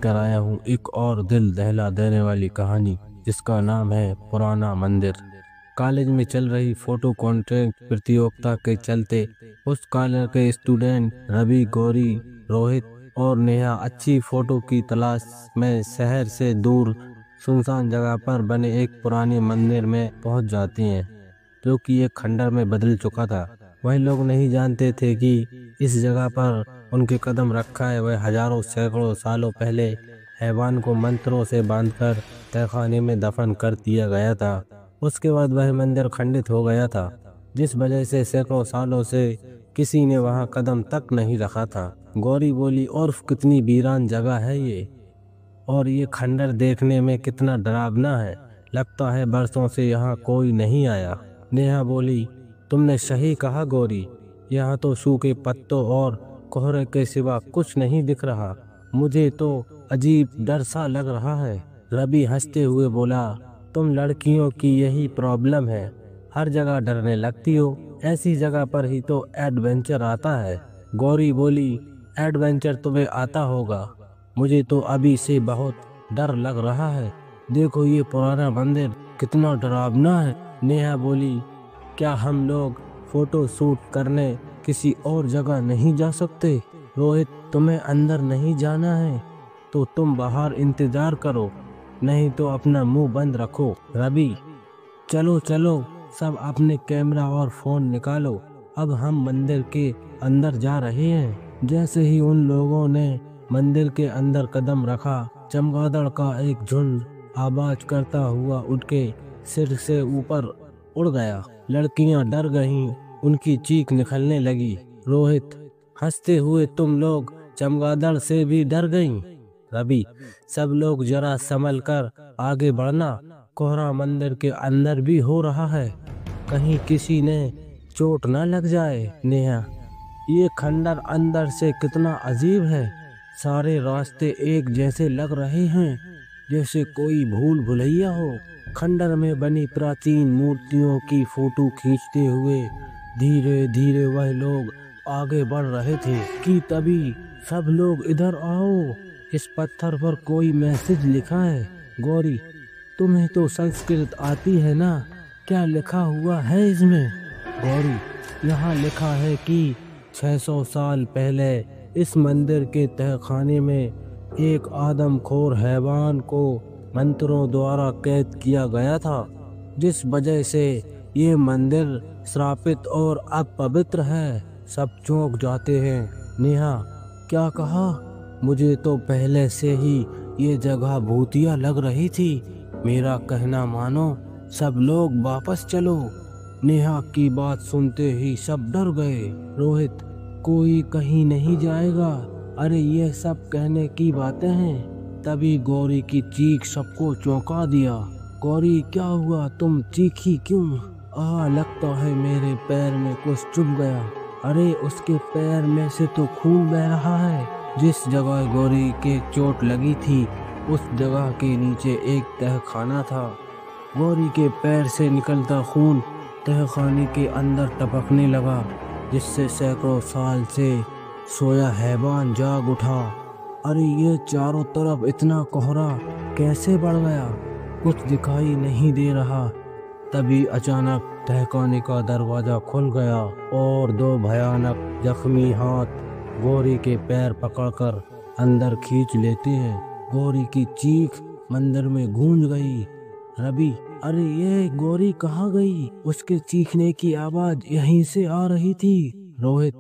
लेकर आया हूँ एक और दिल दहला देने वाली कहानी, जिसका नाम है पुराना मंदिर। कॉलेज में चल रही फोटो कॉन्टेस्ट प्रतियोगिता के चलते उस कॉलेज के स्टूडेंट रवि, गौरी, रोहित और नेहा अच्छी फोटो की तलाश में शहर से दूर सुनसान जगह पर बने एक पुराने मंदिर में पहुंच जाती हैं, जो कि एक खंडर में बदल चुका था। वह लोग नहीं जानते थे कि इस जगह पर उनके कदम रखा है वह हजारों सैकड़ों सालों पहले हैवान को मंत्रों से बांधकर तहखाने में दफन कर दिया गया था। उसके बाद वह मंदिर खंडित हो गया था, जिस वजह से सैकड़ों सालों से किसी ने वहां कदम तक नहीं रखा था। गौरी बोली, और कितनी वीरान जगह है ये, और ये खंडर देखने में कितना डरावना है। लगता है बरसों से यहाँ कोई नहीं आया। नेहा बोली, तुमने सही कहा गौरी, यहाँ तो सूखे पत्तों और कोहरे के सिवा कुछ नहीं दिख रहा। मुझे तो अजीब डर सा लग रहा है। रवि हंसते हुए बोला, तुम लड़कियों की यही प्रॉब्लम है, हर जगह डरने लगती हो, ऐसी जगह पर ही तो एडवेंचर आता है। गौरी बोली, एडवेंचर तुम्हें आता होगा, मुझे तो अभी से बहुत डर लग रहा है। देखो ये पुराना मंदिर कितना डरावना है। नेहा बोली, क्या हम लोग फोटो शूट करने किसी और जगह नहीं जा सकते? रोहित, तुम्हें अंदर नहीं जाना है तो तुम बाहर इंतजार करो, नहीं तो अपना मुंह बंद रखो। रवि, चलो चलो, सब अपने कैमरा और फोन निकालो, अब हम मंदिर के अंदर जा रहे हैं। जैसे ही उन लोगों ने मंदिर के अंदर कदम रखा, चमगादड़ का एक झुंड आवाज करता हुआ उठ के सिर से ऊपर उड़ गया। लड़कियां डर गईं, उनकी चीख निकलने लगी। रोहित हंसते हुए, तुम लोग चमगादड़ से भी डर गईं? रवि, सब लोग जरा संभल कर आगे बढ़ना, कोहरा मंदिर के अंदर भी हो रहा है, कहीं किसी ने चोट न लग जाए। नेहा, ये खंडर अंदर से कितना अजीब है, सारे रास्ते एक जैसे लग रहे हैं, जैसे कोई भूल भुलैया हो। खंडर में बनी प्राचीन मूर्तियों की फोटो खींचते हुए धीरे धीरे वह लोग आगे बढ़ रहे थे कि तभी, सब लोग इधर आओ, इस पत्थर पर कोई मैसेज लिखा है। गौरी, तुम्हें तो संस्कृत आती है ना, क्या लिखा हुआ है इसमें? गौरी, यहाँ लिखा है कि 600 साल पहले इस मंदिर के तहखाने में एक आदमखोर हैवान को मंत्रों द्वारा कैद किया गया था, जिस वजह से ये मंदिर श्रापित और अपवित्र है। सब चौंक जाते हैं। नेहा, क्या कहा? मुझे तो पहले से ही ये जगह भूतिया लग रही थी, मेरा कहना मानो, सब लोग वापस चलो। नेहा की बात सुनते ही सब डर गए। रोहित, कोई कहीं नहीं जाएगा, अरे ये सब कहने की बातें हैं। तभी गौरी की चीख सबको चौंका दिया। गौरी, क्या हुआ, तुम चीखी क्यों? लगता है मेरे पैर में कुछ चुभ गया। अरे उसके पैर में से तो खून बह रहा है। जिस जगह गौरी के चोट लगी थी उस जगह के नीचे एक तहखाना था। गौरी के पैर से निकलता खून तहखाने के अंदर टपकने लगा, जिससे सैकड़ों साल से सोया हैवान जाग उठा। अरे ये चारों तरफ इतना कोहरा कैसे बढ़ गया, कुछ दिखाई नहीं दे रहा। तभी अचानक तहखाने का दरवाजा खुल गया और दो भयानक जख्मी हाथ गौरी के पैर पकड़कर अंदर खींच लेते हैं। गौरी की चीख मंदिर में गूंज गई। रवि, अरे ये गौरी कहाँ गई? उसके चीखने की आवाज यहीं से आ रही थी। रोहित,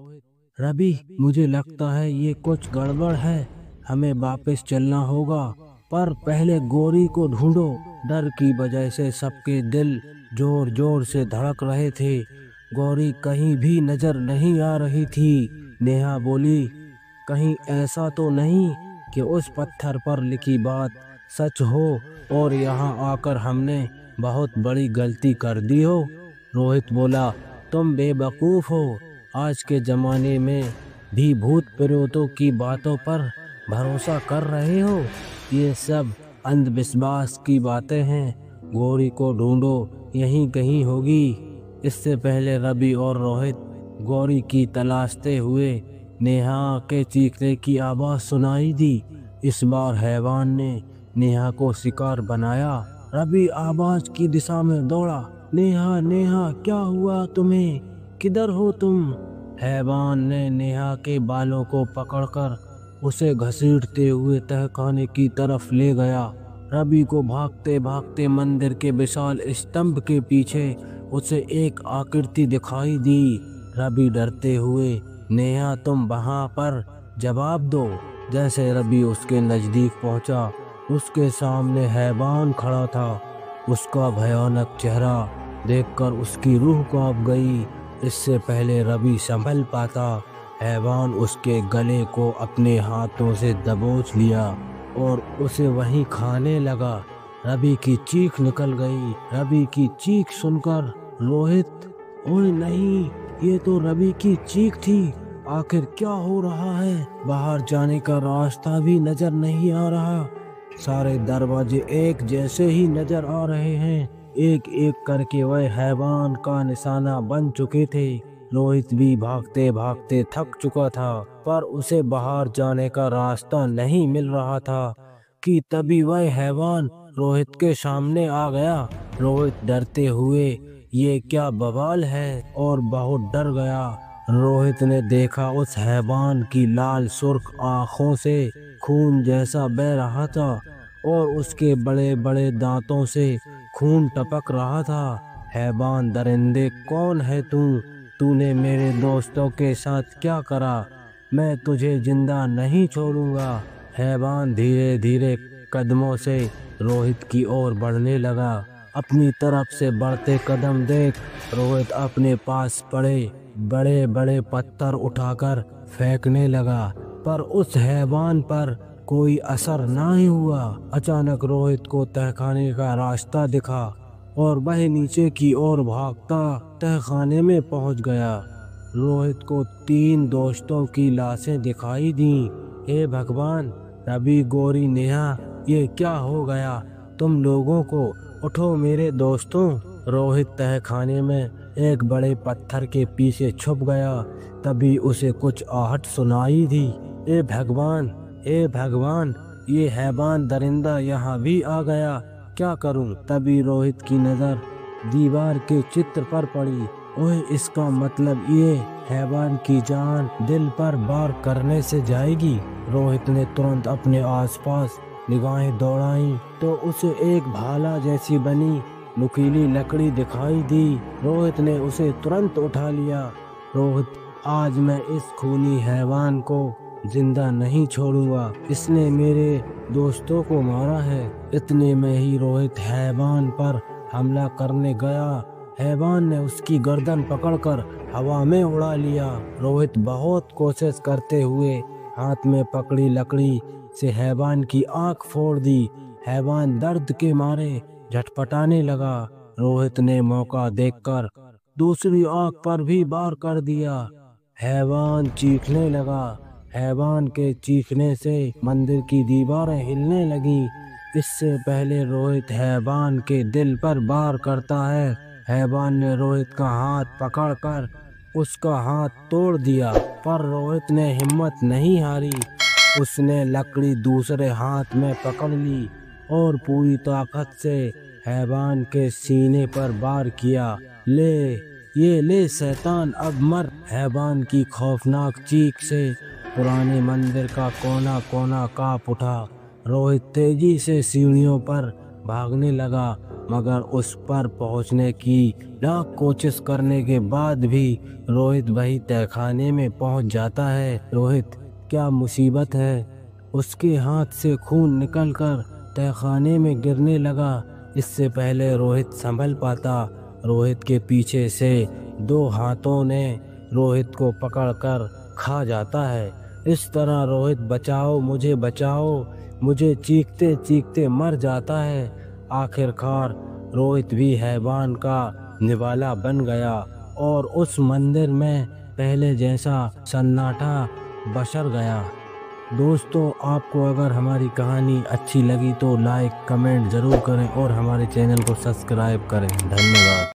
रवि, मुझे लगता है ये कुछ गड़बड़ है, हमें वापस चलना होगा, पर पहले गौरी को ढूंढो। डर की वजह से सबके दिल जोर जोर से धड़क रहे थे। गौरी कहीं भी नजर नहीं आ रही थी। नेहा बोली, कहीं ऐसा तो नहीं कि उस पत्थर पर लिखी बात सच हो और यहाँ आकर हमने बहुत बड़ी गलती कर दी हो? रोहित बोला, तुम बेवकूफ हो, आज के जमाने में भी भूत प्रेतों की बातों पर भरोसा कर रहे हो, ये सब अंधविश्वास की बातें हैं। गौरी को ढूंढो, यहीं कहीं होगी। इससे पहले रवि और रोहित गौरी की तलाशते हुए नेहा के चीखने की आवाज सुनाई दी। इस बार हैवान ने नेहा को शिकार बनाया। रवि आवाज की दिशा में दौड़ा। नेहा, नेहा, क्या हुआ तुम्हें? किधर हो तुम? हैवान ने नेहा के बालों को पकड़कर उसे घसीटते हुए तहखाने की तरफ ले गया। रवि को भागते भागते मंदिर के विशाल स्तंभ के पीछे उसे एक आकृति दिखाई दी। रवि डरते हुए, नेहा तुम वहां पर, जवाब दो। जैसे रवि उसके नजदीक पहुंचा, उसके सामने हैवान खड़ा था। उसका भयानक चेहरा देखकर उसकी रूह कांप गई। इससे पहले रवि संभल पाता, हैवान उसके गले को अपने हाथों से दबोच लिया और उसे वहीं खाने लगा। रवि की चीख निकल गई। रवि की चीख सुनकर रोहित, ओए नहीं, ये तो रवि की चीख थी। आखिर क्या हो रहा है? बाहर जाने का रास्ता भी नजर नहीं आ रहा। सारे दरवाजे एक जैसे ही नजर आ रहे हैं। एक एक करके वह हैवान का निशाना बन चुके थे। रोहित भी भागते भागते थक चुका था, पर उसे बाहर जाने का रास्ता नहीं मिल रहा था कि तभी वह हैवान रोहित के सामने आ गया। रोहित डरते हुए, ये क्या बवाल है, और बहुत डर गया। रोहित ने देखा उस हैवान की लाल सुर्ख आंखों से खून जैसा बह रहा था और उसके बड़े बड़े दांतों से खून टपक रहा था। हैवान दरिंदे, कौन है तू? तूने मेरे दोस्तों के साथ क्या करा? मैं तुझे जिंदा नहीं छोड़ूंगा। हैवान धीरे धीरे कदमों से रोहित की ओर बढ़ने लगा। अपनी तरफ से बढ़ते कदम देख रोहित अपने पास पड़े बड़े बड़े पत्थर उठाकर फेंकने लगा, पर उस हैवान पर कोई असर नहीं हुआ। अचानक रोहित को तहखाने का रास्ता दिखा और वह नीचे की ओर भागता तहखाने में पहुंच गया। रोहित को 3 दोस्तों की लाशें दिखाई दी। हे भगवान! रवि, गौरी, नेहा, ये क्या हो गया तुम लोगों को? उठो मेरे दोस्तों। रोहित तहखाने में एक बड़े पत्थर के पीछे छुप गया। तभी उसे कुछ आहट सुनाई दी। ए भगवान, ए भगवान, ये हैवान दरिंदा यहाँ भी आ गया, क्या करूं? तभी रोहित की नज़र दीवार के चित्र पर पड़ी। ओए, इसका मतलब ये हैवान की जान दिल पर वार करने से जाएगी। रोहित ने तुरंत अपने आसपास निगाहें दौड़ाई तो उसे एक भाला जैसी बनी नुकीली लकड़ी दिखाई दी। रोहित ने उसे तुरंत उठा लिया। रोहित, आज मैं इस खूनी हैवान को जिंदा नहीं छोड़ूंगा। इसने मेरे दोस्तों को मारा है। इतने में ही रोहित हैवान पर हमला करने गया। हैवान ने उसकी गर्दन पकड़कर हवा में उड़ा लिया। रोहित बहुत कोशिश करते हुए हाथ में पकड़ी लकड़ी से हैवान की आंख फोड़ दी। हैवान दर्द के मारे झटपटाने लगा। रोहित ने मौका देखकर दूसरी आंख पर भी वार कर दिया। हैवान चीखने लगा। हैवान के चीखने से मंदिर की दीवारें हिलने लगी। इससे पहले रोहित हैवान के दिल पर वार करता है, हैवान ने रोहित का हाथ पकड़कर उसका हाथ तोड़ दिया, पर रोहित ने हिम्मत नहीं हारी। उसने लकड़ी दूसरे हाथ में पकड़ ली और पूरी ताकत से हैवान के सीने पर वार किया। ये ले शैतान, अब मर। हैवान की खौफनाक चीख से पुराने मंदिर का कोना कोना कांप उठा। रोहित तेजी से सीढ़ियों पर भागने लगा, मगर उस पर पहुंचने की लाख कोशिश करने के बाद भी रोहित वही तहखाने में पहुंच जाता है। रोहित, क्या मुसीबत है? उसके हाथ से खून निकलकर तहखाने में गिरने लगा। इससे पहले रोहित संभल पाता, रोहित के पीछे से 2 हाथों ने रोहित को पकड़कर खा जाता है। इस तरह रोहित बचाओ मुझे चीखते चीखते मर जाता है। आखिरकार रोहित भी हैवान का निवाला बन गया और उस मंदिर में पहले जैसा सन्नाटा बसर गया। दोस्तों, आपको अगर हमारी कहानी अच्छी लगी तो लाइक कमेंट ज़रूर करें और हमारे चैनल को सब्सक्राइब करें। धन्यवाद।